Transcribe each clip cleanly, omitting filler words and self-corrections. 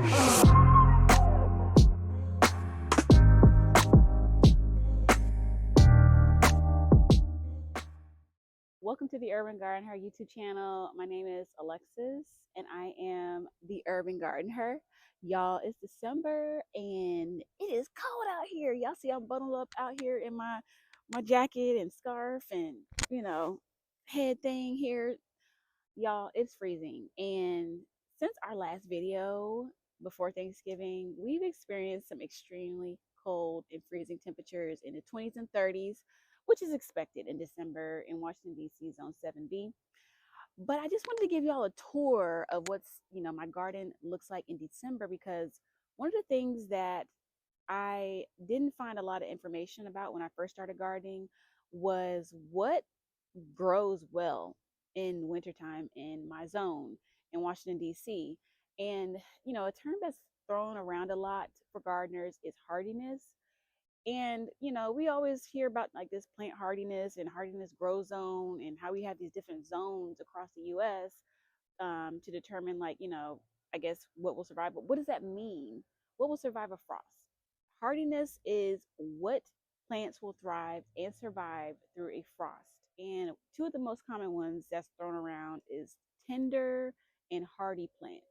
Welcome to the Urban GardenHER YouTube channel. My name is Alexis and I am the Urban GardenHER. Y'all, it's December and it is cold out here. Y'all see I'm bundled up out here in my jacket and scarf and, you know, head thing here. Y'all, it's freezing. And since our last video before Thanksgiving, we've experienced some extremely cold and freezing temperatures in the 20s and 30s, which is expected in December in Washington, D.C. Zone 7B. But I just wanted to give y'all a tour of what's, my garden looks like in December, because one of the things that I didn't find a lot of information about when I first started gardening was what grows well in wintertime in my zone in Washington, D.C. And, a term that's thrown around a lot for gardeners is hardiness. And, we always hear about like this plant hardiness and hardiness grow zone and how we have these different zones across the US to determine, like, I guess what will survive. But what does that mean? What will survive a frost? Hardiness is what plants will thrive and survive through a frost. And two of the most common ones that's thrown around is tender and hardy plants.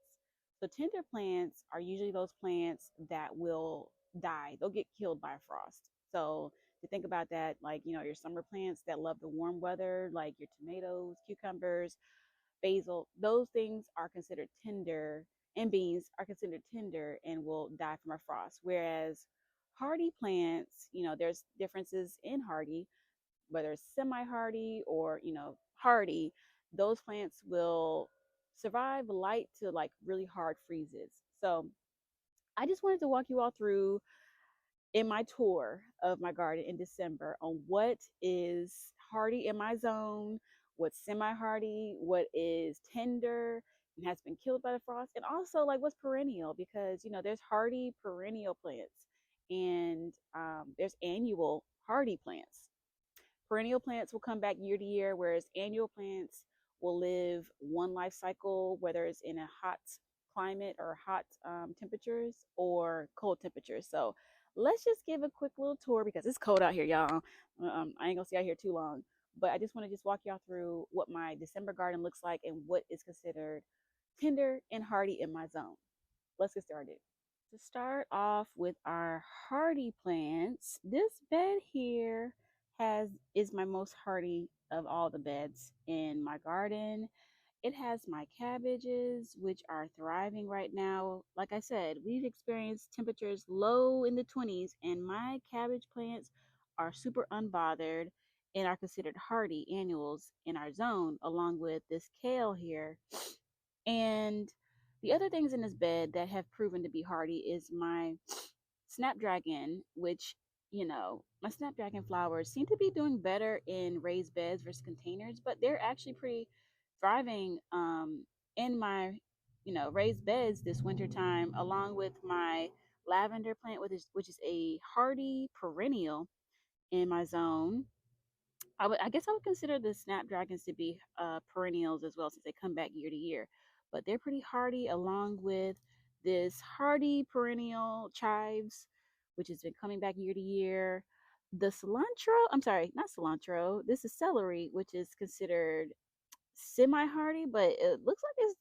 So tender plants are usually those plants that will die. They'll get killed by a frost. So to think about that, like, your summer plants that love the warm weather, like your tomatoes, cucumbers, basil, those things are considered tender, and beans are considered tender and will die from a frost. Whereas hardy plants, there's differences in hardy, whether it's semi-hardy or, hardy. Those plants will survive light to like really hard freezes. So I just wanted to walk you all through in my tour of my garden in December on what is hardy in my zone, what's semi-hardy, what is tender and has been killed by the frost, and also like what's perennial, because there's hardy perennial plants and there's annual hardy plants. Perennial plants will come back year to year, whereas annual plants will live one life cycle, whether it's in a hot climate or hot temperatures or cold temperatures. So let's just give a quick little tour because it's cold out here, y'all. I ain't gonna stay out here too long, but I just want to just walk y'all through what my December garden looks like and what is considered tender and hardy in my zone. Let's get started. To start off with our hardy plants, this bed here is my most hardy of all the beds in my garden. It has my cabbages, which are thriving right now. Like I said, we've experienced temperatures low in the 20s, and my cabbage plants are super unbothered and are considered hardy annuals in our zone, along with this kale here. And the other things in this bed that have proven to be hardy is my snapdragon, which, my snapdragon flowers seem to be doing better in raised beds versus containers, but they're actually pretty thriving in my, raised beds this winter time, along with my lavender plant, which is a hardy perennial in my zone. I guess I would consider the snapdragons to be perennials as well, since they come back year to year. But they're pretty hardy, along with this hardy perennial chives, which has been coming back year to year. The cilantro, I'm sorry, not cilantro. This is celery, which is considered semi-hardy, but it looks like it's,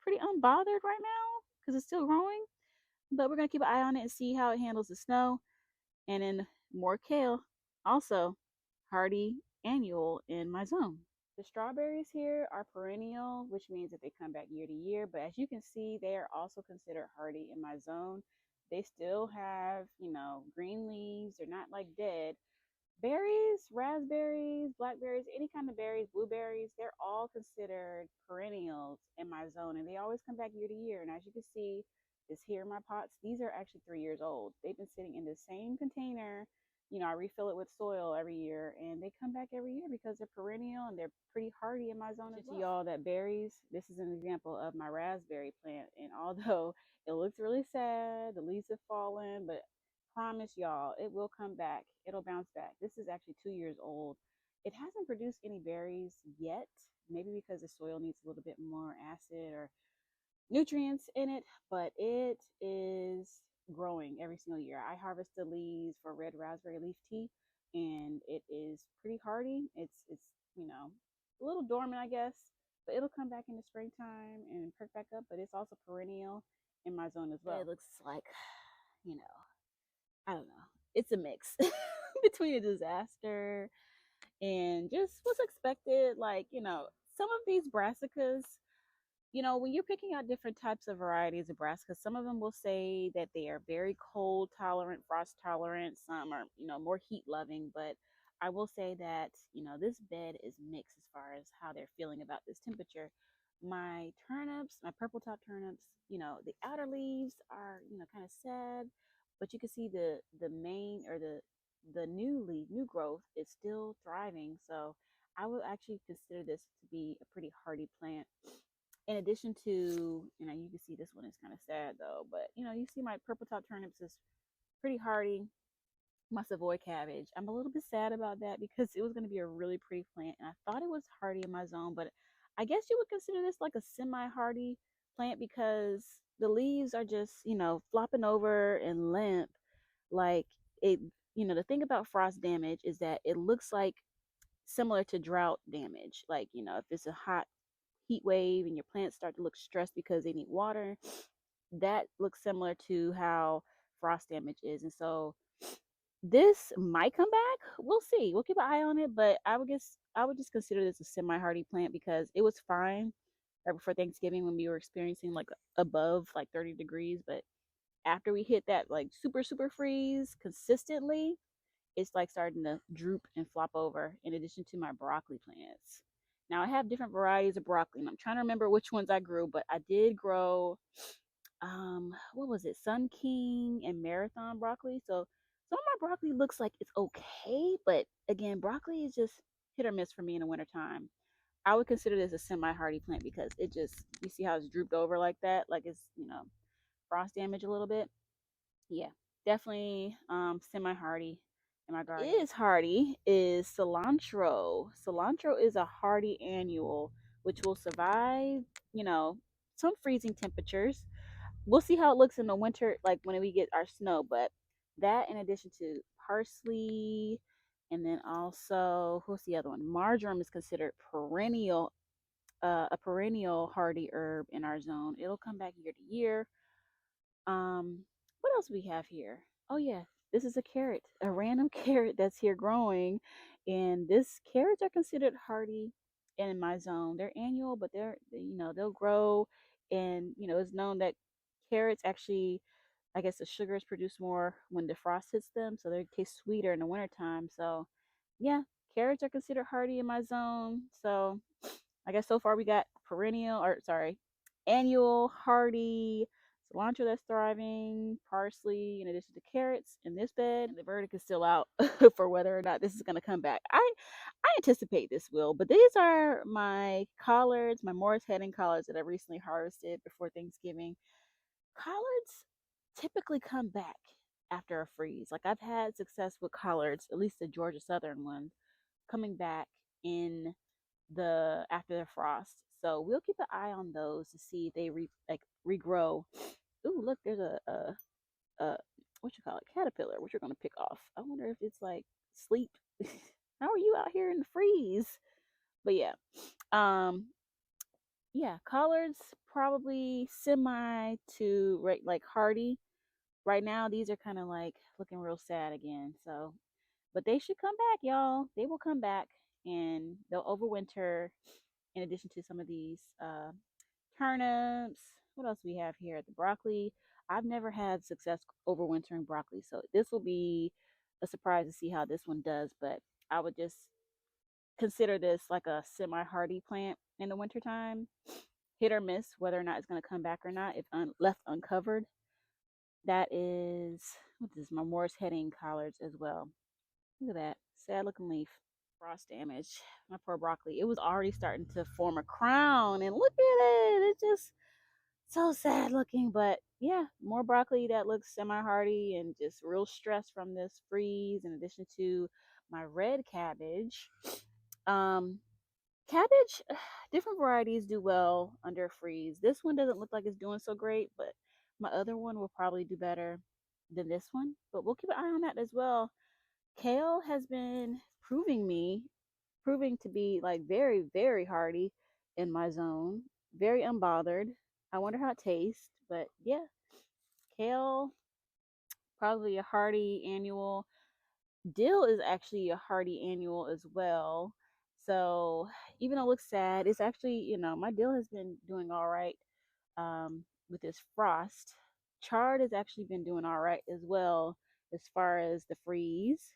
pretty unbothered right now because it's still growing. But we're gonna keep an eye on it and see how it handles the snow. And then more kale, also hardy annual in my zone. The strawberries here are perennial, which means that they come back year to year. But as you can see, they are also considered hardy in my zone. They still have, green leaves. They're not like dead. Berries, raspberries, blackberries, any kind of berries, blueberries, they're all considered perennials in my zone, and they always come back year to year. And as you can see, this here in my pots, these are actually 3 years old. They've been sitting in the same container. I refill it with soil every year, and they come back every year because they're perennial and they're pretty hardy in my zone as well. To y'all that berries, this is an example of my raspberry plant, and although it looks really sad, the leaves have fallen, but promise y'all, it will come back. It'll bounce back. This is actually 2 years old. It hasn't produced any berries yet, maybe because the soil needs a little bit more acid or nutrients in it, but it is growing every single year. I harvest the leaves for red raspberry leaf tea, and it is pretty hardy. It's you know a little dormant, I guess, but it'll come back in the springtime and perk back up. But it's also perennial in my zone as well. It looks like, you know, I don't know. It's a mix between a disaster and just what's expected. Like, some of these brassicas, when you're picking out different types of varieties of brassicas, some of them will say that they are very cold tolerant, frost tolerant. Some are, more heat loving. But I will say that, this bed is mixed as far as how they're feeling about this temperature. My turnips, my purple top turnips, the outer leaves are, kind of sad, but you can see the main or the new leaf, new growth is still thriving. So I would actually consider this to be a pretty hardy plant. In addition to, you can see this one is kind of sad though, but you see my purple top turnips is pretty hardy. My Savoy cabbage, I'm a little bit sad about that because it was going to be a really pretty plant and I thought it was hardy in my zone, but I guess you would consider this like a semi-hardy plant because the leaves are just, flopping over and limp. Like it, the thing about frost damage is that it looks like similar to drought damage. Like, if it's a hot heat wave and your plants start to look stressed because they need water, that looks similar to how frost damage is. And so this might come back. We'll see. We'll keep an eye on it, but I would just consider this a semi-hardy plant because it was fine right before Thanksgiving when we were experiencing like above like 30 degrees, but after we hit that like super freeze consistently, it's like starting to droop and flop over, in addition to my broccoli plants. Now I have different varieties of broccoli, and I'm trying to remember which ones I grew, but I did grow what was it, Sun King and Marathon broccoli. So some of my broccoli looks like it's okay, but again, broccoli is just hit or miss for me in the wintertime. I would consider this a semi-hardy plant because it just, you see how it's drooped over like that, like it's, frost damage a little bit. Yeah, definitely semi-hardy in my garden. Is hardy is cilantro. Cilantro is a hardy annual which will survive, you know, some freezing temperatures. We'll see how it looks in the winter, like when we get our snow, but that in addition to parsley, and then also what's the other one? Marjoram is considered perennial, a perennial hardy herb in our zone. It'll come back year to year. What else we have here? Oh yeah, this is a carrot, a random carrot that's here growing, and this carrots are considered hardy in my zone. They're annual, but they'll grow, and it's known that carrots actually, I guess the sugar is produced more when the frost hits them, so they taste sweeter in the wintertime. So yeah, carrots are considered hardy in my zone. So I guess so far we got perennial, or sorry, annual, hardy, cilantro that's thriving, parsley, in addition to carrots in this bed. And the verdict is still out for whether or not this is going to come back. I anticipate this will, but these are my collards, my Morris Heading collards that I recently harvested before Thanksgiving. Collards typically come back after a freeze. Like I've had success with collards, at least the Georgia Southern ones, coming back in the after the frost. So we'll keep an eye on those to see if they regrow. Ooh, look, there's a what you call it, caterpillar, which you're gonna pick off. I wonder if it's like sleep. How are you out here in the freeze? But yeah, um, yeah, collards probably semi to right like hardy. Right now, these are kind of like looking real sad again. So, but they should come back, y'all. They will come back and they'll overwinter in addition to some of these turnips. What else do we have here? The broccoli. I've never had success overwintering broccoli, so this will be a surprise to see how this one does. But I would just consider this like a semi-hardy plant in the wintertime. Hit or miss whether or not it's going to come back or not if left uncovered. That is, what is this? My Morris Heading collards as well. Look at that. Sad looking leaf. Frost damage. My poor broccoli. It was already starting to form a crown. And look at it. It's just so sad looking. But yeah, more broccoli that looks semi hardy and just real stress from this freeze, in addition to my red cabbage. Um, cabbage, different varieties do well under freeze. This one doesn't look like it's doing so great, but my other one will probably do better than this one. But we'll keep an eye on that as well. Kale has been proving to be like very, very hardy in my zone. Very unbothered. I wonder how it tastes, but yeah, kale probably a hardy annual. Dill is actually a hardy annual as well. So even though it looks sad, it's actually, my dill has been doing all right with this frost. Chard has actually been doing all right as well as far as the freeze.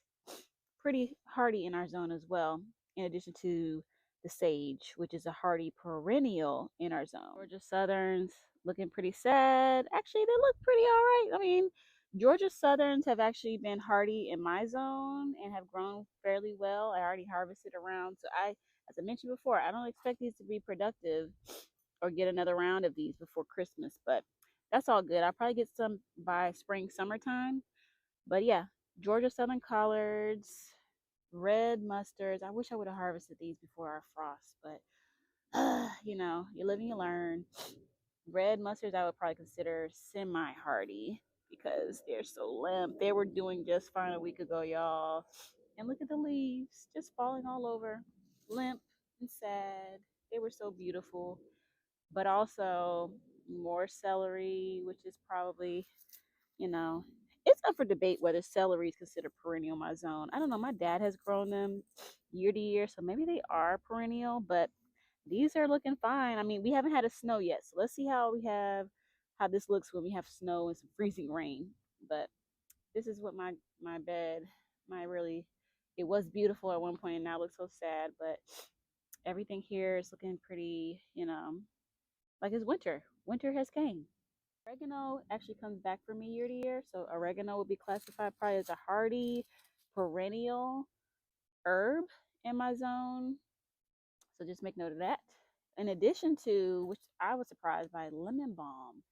Pretty hardy in our zone as well, in addition to the sage, which is a hardy perennial in our zone. Georgia Southerns looking pretty sad. Actually, they look pretty all right. I mean, Georgia Southerns have actually been hardy in my zone and have grown fairly well. I already harvested around. So as I mentioned before, I don't expect these to be productive or get another round of these before Christmas, but that's all good. I'll probably get some by spring, summertime. But yeah, Georgia Southern Collards, red mustards. I wish I would have harvested these before our frost, but you live and you learn. Red mustards I would probably consider semi-hardy because they're so limp. They were doing just fine a week ago, y'all. And look at the leaves just falling all over, limp and sad. They were so beautiful. But also more celery, which is probably, you know, it's up for debate whether celery is considered perennial in my zone. I don't know. My dad has grown them year to year, so maybe they are perennial, but these are looking fine. I mean, we haven't had a snow yet, so let's see how this looks when we have snow and some freezing rain. But this is what my bed, my really, it was beautiful at one point and now it looks so sad, but everything here is looking pretty, like it's winter. Winter has came. Oregano actually comes back for me year to year. So oregano would be classified probably as a hardy perennial herb in my zone. So just make note of that. In addition to, which I was surprised by, lemon balm.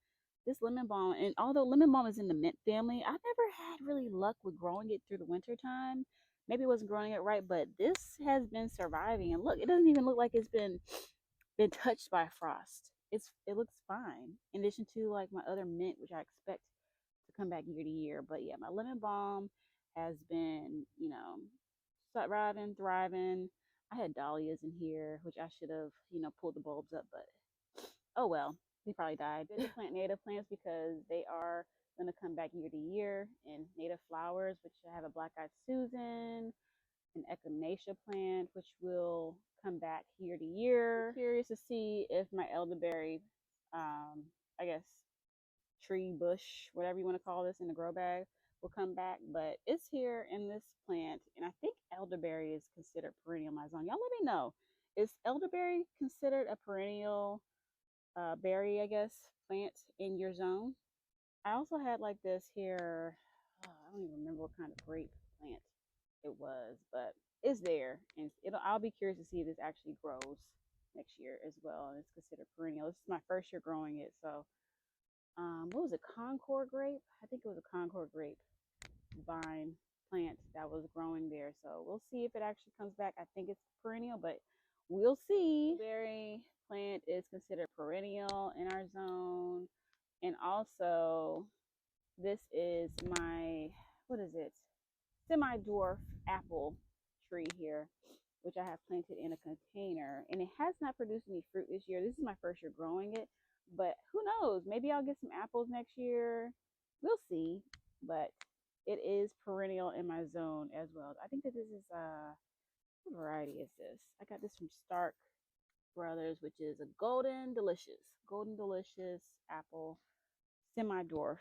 This lemon balm, and although lemon balm is in the mint family, I never had really luck with growing it through the winter time. Maybe it wasn't growing it right, but this has been surviving. And look, it doesn't even look like it's been touched by frost. It looks fine. In addition to like my other mint, which I expect to come back year to year. But yeah, my lemon balm has been, thriving. I had dahlias in here, which I should have, pulled the bulbs up, but oh well, they probably died. Good to plant native plants because they are going to come back year to year. And native flowers, which I have a black-eyed Susan, an echinacea plant, which will come back year to year. I'm curious to see if my elderberry, I guess, tree, bush, whatever you want to call this in the grow bag, will come back. But it's here in this plant, and I think elderberry is considered perennial in my zone. Y'all let me know. Is elderberry considered a perennial berry, I guess, plant in your zone? I also had like this here. I don't even remember what kind of grape plant it was, but it's there, and I'll be curious to see if this actually grows next year as well, and it's considered perennial. This is my first year growing it, so what was it, Concord grape? I think it was a Concord grape vine plant that was growing there. So we'll see if it actually comes back. I think it's perennial, but we'll see. Berry plant is considered perennial in our zone. And also, this is my, what is it? Semi-dwarf apple tree here, which I have planted in a container. And it has not produced any fruit this year. This is my first year growing it. But who knows? Maybe I'll get some apples next year. We'll see. But it is perennial in my zone as well. I think that this is what variety is this? I got this from Stark Brothers, which is a golden delicious apple semi-dwarf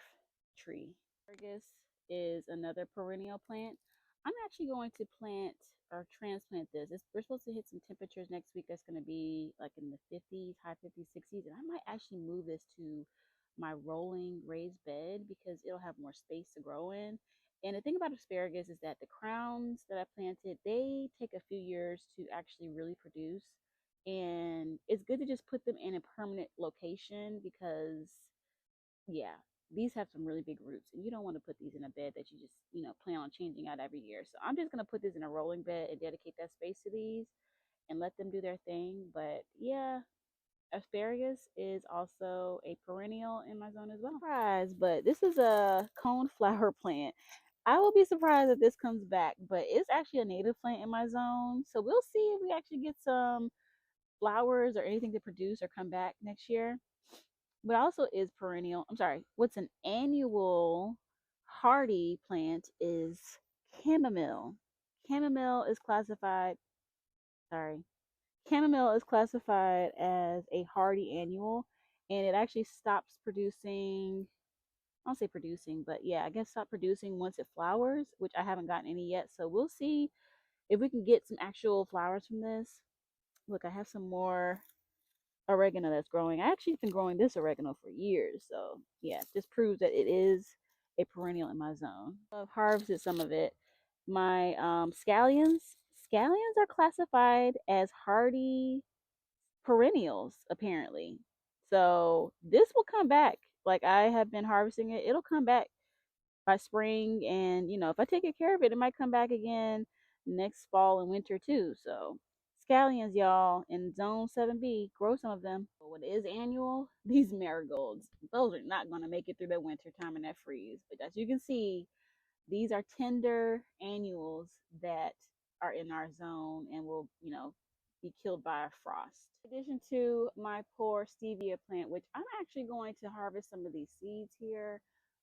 tree. Asparagus is another perennial plant. I'm actually going to plant or transplant this. We're supposed to hit some temperatures next week that's going to be like in the 50s, high 50s, 60s, and I might actually move this to my rolling raised bed because it'll have more space to grow in. And the thing about asparagus is that the crowns that I planted, they take a few years to actually really produce. And it's good to just put them in a permanent location because yeah, these have some really big roots, and you don't want to put these in a bed that you just, plan on changing out every year. So I'm just going to put this in a rolling bed and dedicate that space to these. and let them do their thing. But yeah, asparagus is also a perennial in my zone as well. Surprise, but this is a cone flower plant. I will be surprised if this comes back, but it's actually a native plant in my zone. So we'll see if we actually get some flowers or anything to produce or come back next year. But also is perennial. I'm sorry, what's an annual hardy plant is chamomile. Chamomile is classified, sorry, chamomile is classified as a hardy annual, and it actually stops producing. I don't say producing, but yeah, I guess stop producing once it flowers, which I haven't gotten any yet. So we'll see if we can get some actual flowers from this. Look, I have some more oregano that's growing. I actually been growing this oregano for years. So yeah, just proves that it is a perennial in my zone. I've harvested some of it. My scallions are classified as hardy perennials apparently. So this will come back. Like I have been harvesting it. It'll come back by spring, and if I take good care of it, it might come back again next fall and winter too. So scallions, y'all, in zone 7B, grow some of them. But what is annual, these marigolds, those are not going to make it through the winter time and that freeze. But as you can see, these are tender annuals that are in our zone and will, be killed by a frost. In addition to my poor stevia plant, which I'm actually going to harvest some of these seeds here,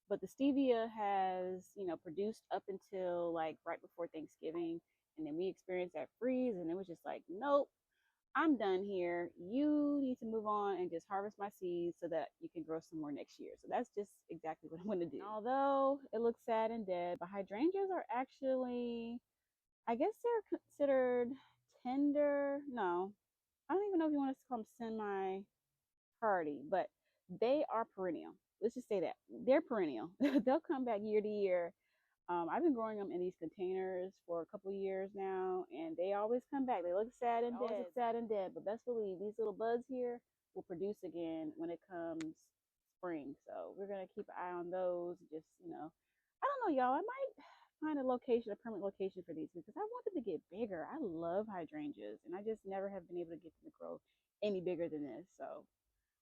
but the stevia has, produced up until like right before Thanksgiving, and then we experienced that freeze, and it was just like, nope, I'm done here. You need to move on and just harvest my seeds so that you can grow some more next year. So that's just exactly what I'm going to do. Although it looks sad and dead, but hydrangeas are actually, I guess they're considered tender. No, I don't even know if you want to call them semi hardy, but they are perennial. Let's just say that they're perennial. They'll come back year to year. I've been growing them in these containers for a couple years now, and they always come back. They look sad and dead. Look sad and dead, but best believe these little buds here will produce again when it comes spring. So we're gonna keep an eye on those. Just I don't know, y'all. I might find a location, a permanent location for these because I want them to get bigger. I love hydrangeas, and I just never have been able to get them to grow any bigger than this. So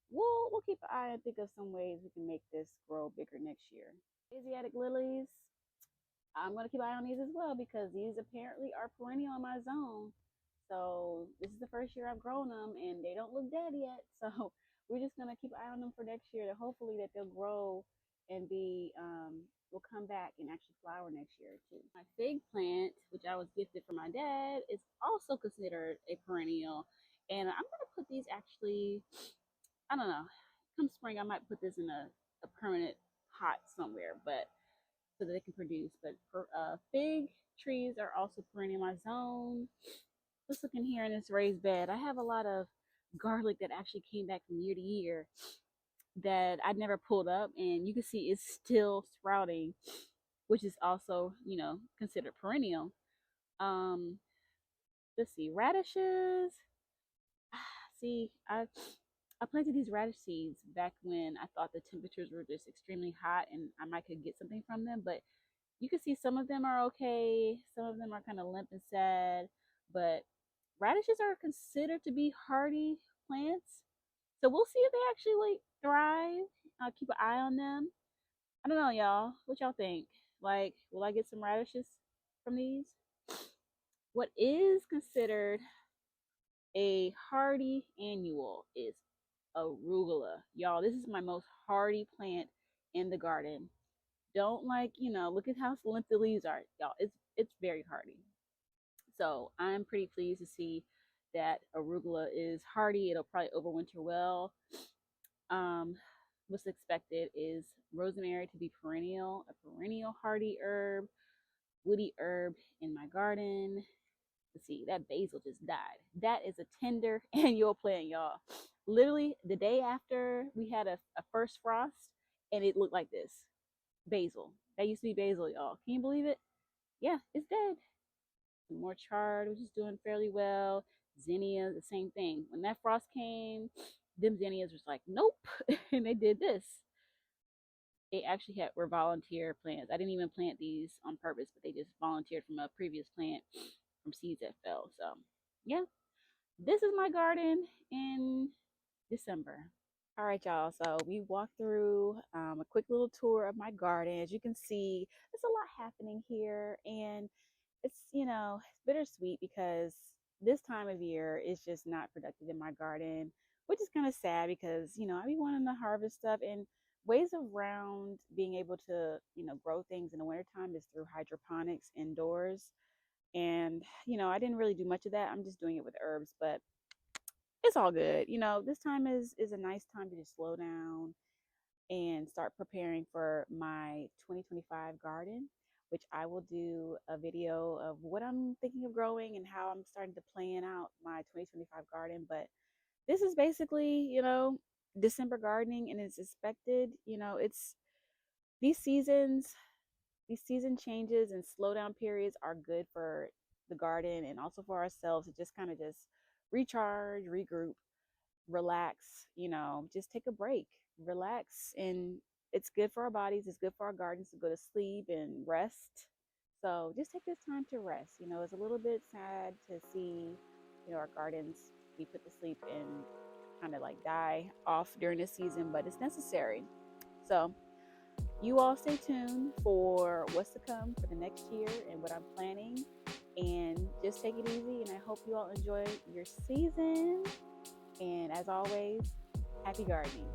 we'll keep an eye and think of some ways we can make this grow bigger next year. Asiatic lilies, I'm going to keep an eye on these as well because these apparently are perennial in my zone. So this is the first year I've grown them and they don't look dead yet. So we're just going to keep an eye on them for next year to hopefully that they'll grow and will come back and actually flower next year too. My fig plant, which I was gifted from my dad, is also considered a perennial. And I'm going to put these actually, I don't know, come spring, I might put this in a permanent pot somewhere, but so that they can produce. But fig trees are also perennial in my zone. Let's look in here in this raised bed. I have a lot of garlic that actually came back from year to year that I never pulled up, and you can see it's still sprouting, which is also considered perennial. Um, let's see, radishes. See, I planted these radish seeds back when I thought the temperatures were just extremely hot and I might could get something from them, but you can see some of them are okay, some of them are kind of limp and sad, but radishes are considered to be hardy plants. So we'll see if they actually like thrive. I'll keep an eye on them. I don't know, y'all. What y'all think? Like, will I get some radishes from these? What is considered a hardy annual is arugula. Y'all, this is my most hardy plant in the garden. Don't look at how limp the leaves are. Y'all, it's very hardy. So I'm pretty pleased to see that arugula is hardy. It'll probably overwinter well. Um, what's expected is rosemary to be a perennial hardy herb, woody herb in my garden. Let's see, that basil just died. That is a tender annual plant, y'all. Literally the day after we had a first frost, and it looked like this. Basil. That used to be basil, y'all. Can you believe it? Yeah, it's dead. More chard, which is doing fairly well. Zinnia, the same thing. When that frost came, them zinnias was like, nope, and they did this. They actually were volunteer plants. I didn't even plant these on purpose, but they just volunteered from a previous plant from seeds that fell. So yeah, This is my garden in December. All right, y'all. So we walked through a quick little tour of my garden. As you can see, there's a lot happening here, and it's bittersweet because this time of year is just not productive in my garden, which is kind of sad because I be wanting to harvest stuff, and ways around being able to grow things in the wintertime is through hydroponics indoors. And I didn't really do much of that. I'm just doing it with herbs, but it's all good. This time is a nice time to just slow down and start preparing for my 2025 garden, which I will do a video of what I'm thinking of growing and how I'm starting to plan out my 2025 garden. But this is basically, December gardening, and it's expected. It's these seasons, these season changes and slowdown periods are good for the garden and also for ourselves to just kind of just recharge, regroup, relax, just take a break, relax. And it's good for our bodies, it's good for our gardens to go to sleep and rest. So just take this time to rest. It's a little bit sad to see, our gardens be put to sleep and kind of like die off during this season, but it's necessary. So you all stay tuned for what's to come for the next year and what I'm planning. And just take it easy. And I hope you all enjoy your season. And as always, happy gardening.